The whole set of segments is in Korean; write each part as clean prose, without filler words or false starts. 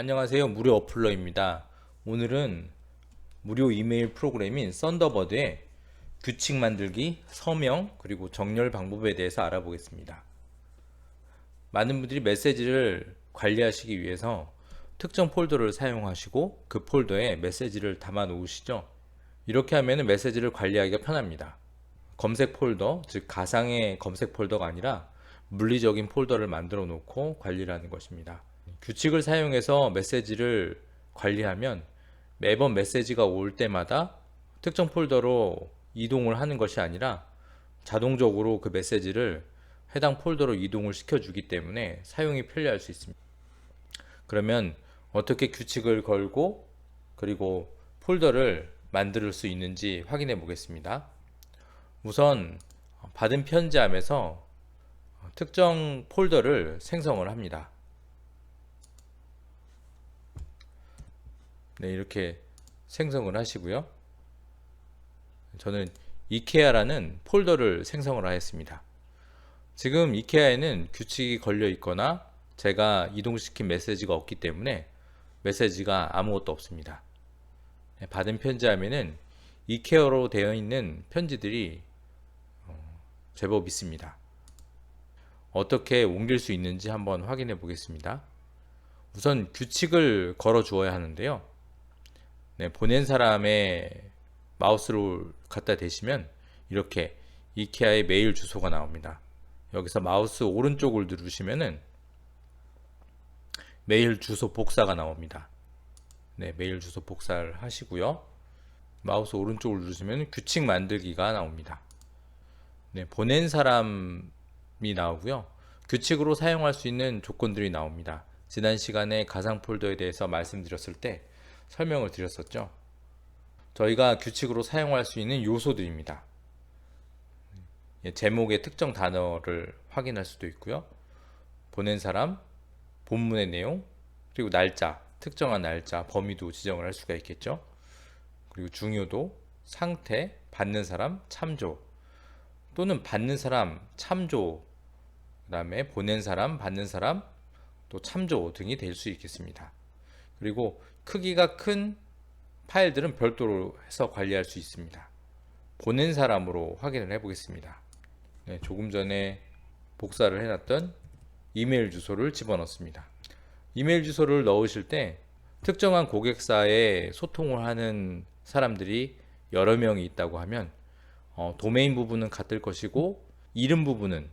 안녕하세요. 무료 어플러입니다. 오늘은 무료 이메일 프로그램인 썬더버드의 규칙 만들기, 서명, 그리고 정렬 방법에 대해서 알아보겠습니다. 많은 분들이 메시지를 관리하시기 위해서 특정 폴더를 사용하시고 그 폴더에 메시지를 담아 놓으시죠. 이렇게 하면 메시지를 관리하기가 편합니다. 검색 폴더, 즉 가상의 검색 폴더가 아니라 물리적인 폴더를 만들어 놓고 관리를 하는 것입니다. 규칙을 사용해서 메시지를 관리하면 매번 메시지가 올 때마다 특정 폴더로 이동을 하는 것이 아니라 자동적으로 그 메시지를 해당 폴더로 이동을 시켜주기 때문에 사용이 편리할 수 있습니다. 그러면 어떻게 규칙을 걸고 그리고 폴더를 만들 수 있는지 확인해 보겠습니다. 우선 받은 편지함에서 특정 폴더를 생성을 합니다. 네, 이렇게 생성을 하시고요. 저는 이케아라는 폴더를 생성을 하였습니다. 지금 이케아에는 규칙이 걸려 있거나 제가 이동시킨 메시지가 없기 때문에 메시지가 아무것도 없습니다. 받은 편지함에는 이케아로 되어 있는 편지들이 제법 있습니다. 어떻게 옮길 수 있는지 한번 확인해 보겠습니다. 우선 규칙을 걸어 주어야 하는데요. 네, 보낸 사람의 마우스를 갖다 대시면 이렇게 이케아의 메일 주소가 나옵니다. 여기서 마우스 오른쪽을 누르시면은 메일 주소 복사가 나옵니다. 네, 메일 주소 복사를 하시고요. 마우스 오른쪽을 누르시면 규칙 만들기가 나옵니다. 네, 보낸 사람이 나오고요. 규칙으로 사용할 수 있는 조건들이 나옵니다. 지난 시간에 가상 폴더에 대해서 말씀드렸을 때 설명을 드렸었죠. 저희가 규칙으로 사용할 수 있는 요소들입니다. 제목의 특정 단어를 확인할 수도 있고요. 보낸 사람, 본문의 내용, 그리고 날짜, 특정한 날짜, 범위도 지정을 할 수가 있겠죠. 그리고 중요도, 상태, 받는 사람, 참조, 또는 받는 사람, 참조, 그 다음에 보낸 사람, 받는 사람, 또 참조 등이 될 수 있겠습니다. 그리고 크기가 큰 파일들은 별도로 해서 관리할 수 있습니다. 보낸 사람으로 확인을 해 보겠습니다. 네, 조금 전에 복사를 해놨던 이메일 주소를 집어넣습니다. 이메일 주소를 넣으실 때 특정한 고객사에 소통을 하는 사람들이 여러 명이 있다고 하면 도메인 부분은 같을 것이고 이름 부분은,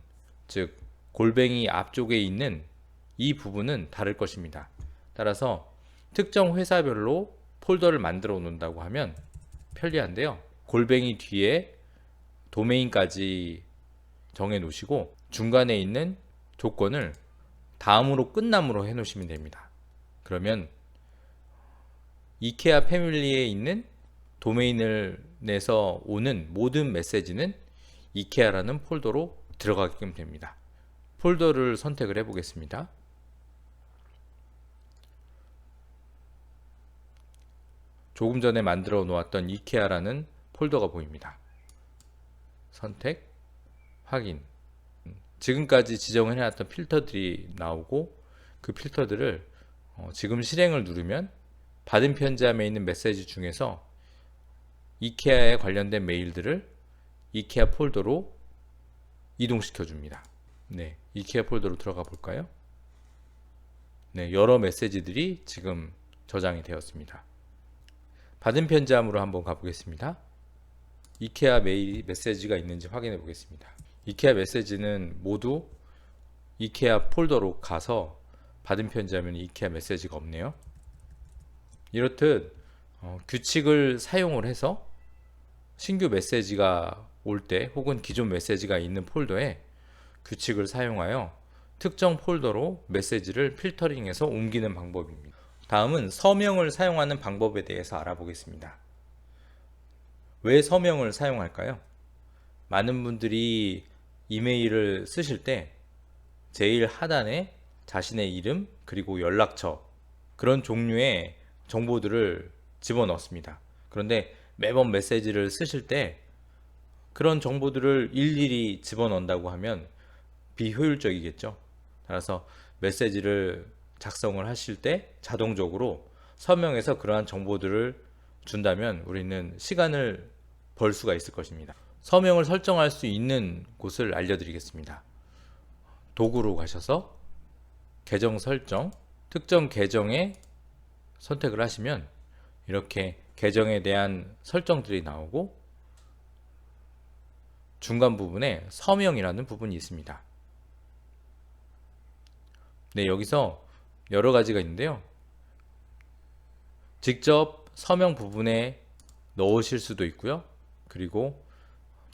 즉 골뱅이 앞쪽에 있는 이 부분은 다를 것입니다. 따라서 특정 회사별로 폴더를 만들어 놓는다고 하면 편리한데요. 골뱅이 뒤에 도메인까지 정해 놓으시고 중간에 있는 조건을 다음으로 끝남으로 해 놓으시면 됩니다. 그러면 이케아 패밀리에 있는 도메인을 내서 오는 모든 메시지는 이케아라는 폴더로 들어가게끔 됩니다. 폴더를 선택을 해 보겠습니다. 조금 전에 만들어 놓았던 이케아라는 폴더가 보입니다. 선택, 확인. 지금까지 지정을 해놨던 필터들이 나오고 그 필터들을 지금 실행을 누르면 받은 편지함에 있는 메시지 중에서 이케아에 관련된 메일들을 이케아 폴더로 이동시켜 줍니다. 네, 이케아 폴더로 들어가 볼까요? 네, 여러 메시지들이 지금 저장이 되었습니다. 받은 편지함으로 한번 가보겠습니다. 이케아 메일 메시지가 있는지 확인해 보겠습니다. 이케아 메시지는 모두 이케아 폴더로 가서 받은 편지함에는 이케아 메시지가 없네요. 이렇듯 규칙을 사용을 해서 신규 메시지가 올 때 혹은 기존 메시지가 있는 폴더에 규칙을 사용하여 특정 폴더로 메시지를 필터링해서 옮기는 방법입니다. 다음은 서명을 사용하는 방법에 대해서 알아보겠습니다. 왜 서명을 사용할까요? 많은 분들이 이메일을 쓰실 때 제일 하단에 자신의 이름 그리고 연락처, 그런 종류의 정보들을 집어넣습니다. 그런데 매번 메시지를 쓰실 때 그런 정보들을 일일이 집어넣는다고 하면 비효율적이겠죠. 따라서 메시지를 작성을 하실 때 자동적으로 서명에서 그러한 정보들을 준다면 우리는 시간을 벌 수가 있을 것입니다. 서명을 설정할 수 있는 곳을 알려드리겠습니다. 도구로 가셔서 계정 설정, 특정 계정에 선택을 하시면 이렇게 계정에 대한 설정들이 나오고 중간 부분에 서명이라는 부분이 있습니다. 네, 여기서 여러 가지가 있는데요. 직접 서명 부분에 넣으실 수도 있고요. 그리고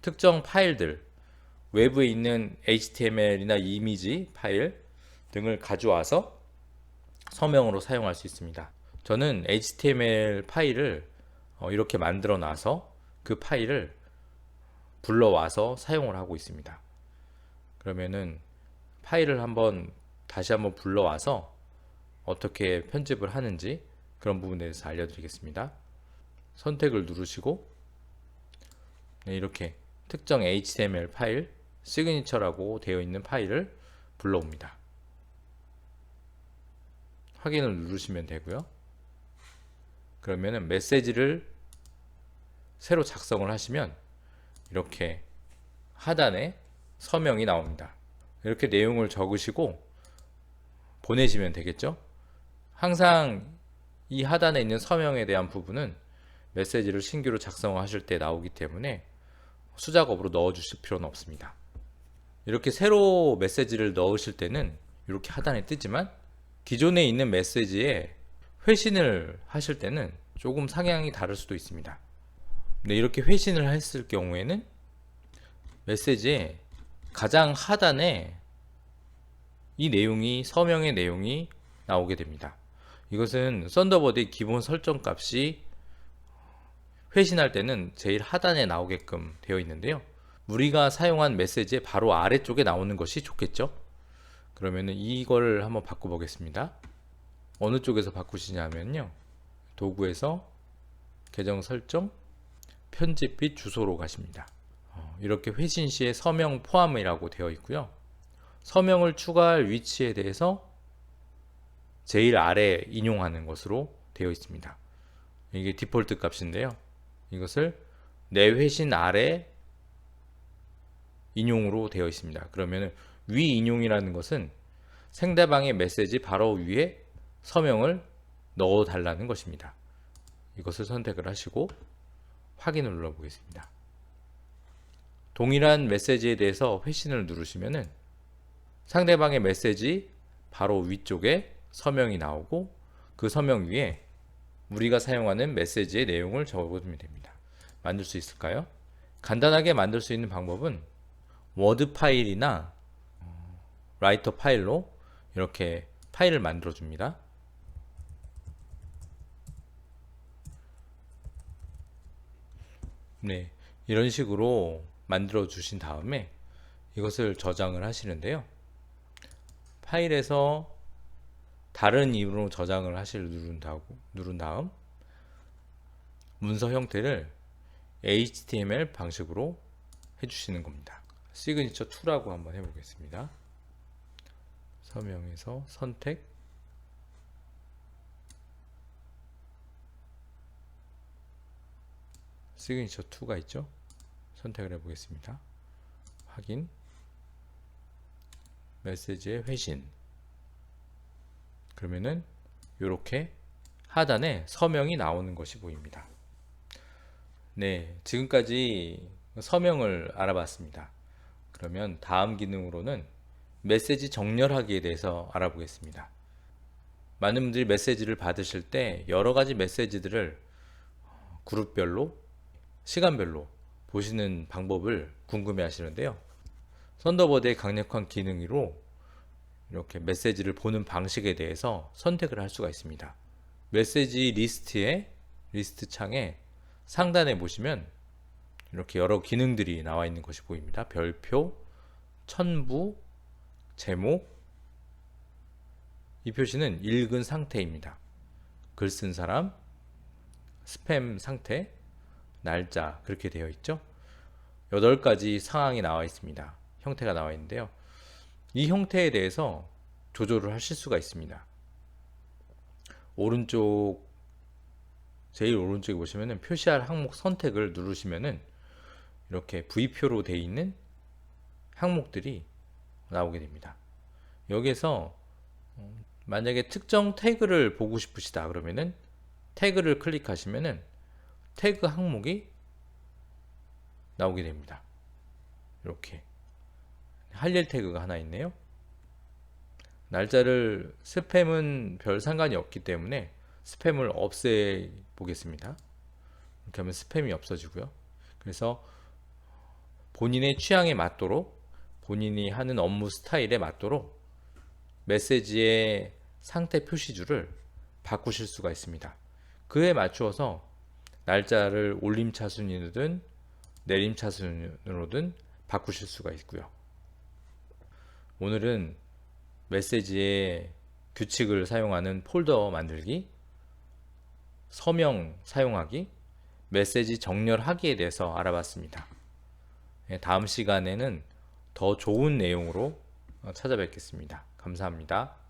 특정 파일들, 외부에 있는 HTML이나 이미지 파일 등을 가져와서 서명으로 사용할 수 있습니다. 저는 HTML 파일을 이렇게 만들어 놔서 그 파일을 불러와서 사용을 하고 있습니다. 그러면은 파일을 다시 한번 불러와서 어떻게 편집을 하는지 그런 부분에 대해서 알려드리겠습니다. 선택을 누르시고 네, 이렇게 특정 HTML 파일, 시그니처라고 되어 있는 파일을 불러옵니다. 확인을 누르시면 되고요. 그러면은 메시지를 새로 작성을 하시면 이렇게 하단에 서명이 나옵니다. 이렇게 내용을 적으시고 보내시면 되겠죠. 항상 이 하단에 있는 서명에 대한 부분은 메시지를 신규로 작성하실 때 나오기 때문에 수작업으로 넣어 주실 필요는 없습니다. 이렇게 새로 메시지를 넣으실 때는 이렇게 하단에 뜨지만 기존에 있는 메시지에 회신을 하실 때는 조금 상향이 다를 수도 있습니다. 네, 이렇게 회신을 했을 경우에는 메시지의 가장 하단에 이 내용이 서명의 내용이 나오게 됩니다. 이것은 썬더버드의 기본 설정 값이 회신할 때는 제일 하단에 나오게끔 되어 있는데요. 우리가 사용한 메시지의 바로 아래쪽에 나오는 것이 좋겠죠. 그러면은 이걸 한번 바꿔보겠습니다. 어느 쪽에서 바꾸시냐면요, 도구에서 계정 설정, 편집 및 주소로 가십니다. 이렇게 회신 시에 서명 포함이라고 되어 있고요. 서명을 추가할 위치에 대해서 제일 아래 인용하는 것으로 되어 있습니다. 이게 디폴트 값인데요. 이것을 내 회신 아래 인용으로 되어 있습니다. 그러면 위 인용이라는 것은 상대방의 메시지 바로 위에 서명을 넣어 달라는 것입니다. 이것을 선택을 하시고 확인을 눌러 보겠습니다. 동일한 메시지에 대해서 회신을 누르시면은 상대방의 메시지 바로 위쪽에 서명이 나오고 그 서명 위에 우리가 사용하는 메시지의 내용을 적어주면 됩니다. 만들 수 있을까요? 간단하게 만들 수 있는 방법은 워드 파일이나 라이터 파일로 이렇게 파일을 만들어 줍니다. 네, 이런 식으로 만들어 주신 다음에 이것을 저장을 하시는데요. 파일에서 다른 이름으로 저장을 누른 다음 문서 형태를 HTML 방식으로 해주시는 겁니다. 시그니처 2라고 한번 해보겠습니다. 서명에서 선택, 시그니처 2가 있죠. 선택을 해보겠습니다. 확인, 메시지의 회신. 그러면은 이렇게 하단에 서명이 나오는 것이 보입니다. 네, 지금까지 서명을 알아봤습니다. 그러면 다음 기능으로는 메시지 정렬하기에 대해서 알아보겠습니다. 많은 분들이 메시지를 받으실 때 여러 가지 메시지들을 그룹별로, 시간별로 보시는 방법을 궁금해 하시는데요. 썬더버드의 강력한 기능으로 이렇게 메시지를 보는 방식에 대해서 선택을 할 수가 있습니다. 메시지 리스트 창에 상단에 보시면 이렇게 여러 기능들이 나와 있는 것이 보입니다. 별표, 첨부, 제목. 이 표시는 읽은 상태입니다. 글 쓴 사람, 스팸 상태, 날짜, 그렇게 되어 있죠. 8가지 상황이 나와 있습니다. 형태가 나와 있는데요. 이 형태에 대해서 조절을 하실 수가 있습니다. 오른쪽 제일 오른쪽에 보시면은 표시할 항목 선택을 누르시면은 이렇게 V표로 되어 있는 항목들이 나오게 됩니다. 여기서 만약에 특정 태그를 보고 싶으시다 그러면은 태그를 클릭하시면은 태그 항목이 나오게 됩니다. 이렇게 할일 태그가 하나 있네요. 날짜를 스팸은 별 상관이 없기 때문에 스팸을 없애 보겠습니다. 이렇게 하면 스팸이 없어지고요. 그래서 본인의 취향에 맞도록 본인이 하는 업무 스타일에 맞도록 메시지의 상태 표시줄을 바꾸실 수가 있습니다. 그에 맞추어서 날짜를 올림 차순위로든 내림 차순으로든 바꾸실 수가 있고요. 오늘은 메시지의 규칙을 사용하는 폴더 만들기, 서명 사용하기, 메시지 정렬하기에 대해서 알아봤습니다. 다음 시간에는 더 좋은 내용으로 찾아뵙겠습니다. 감사합니다.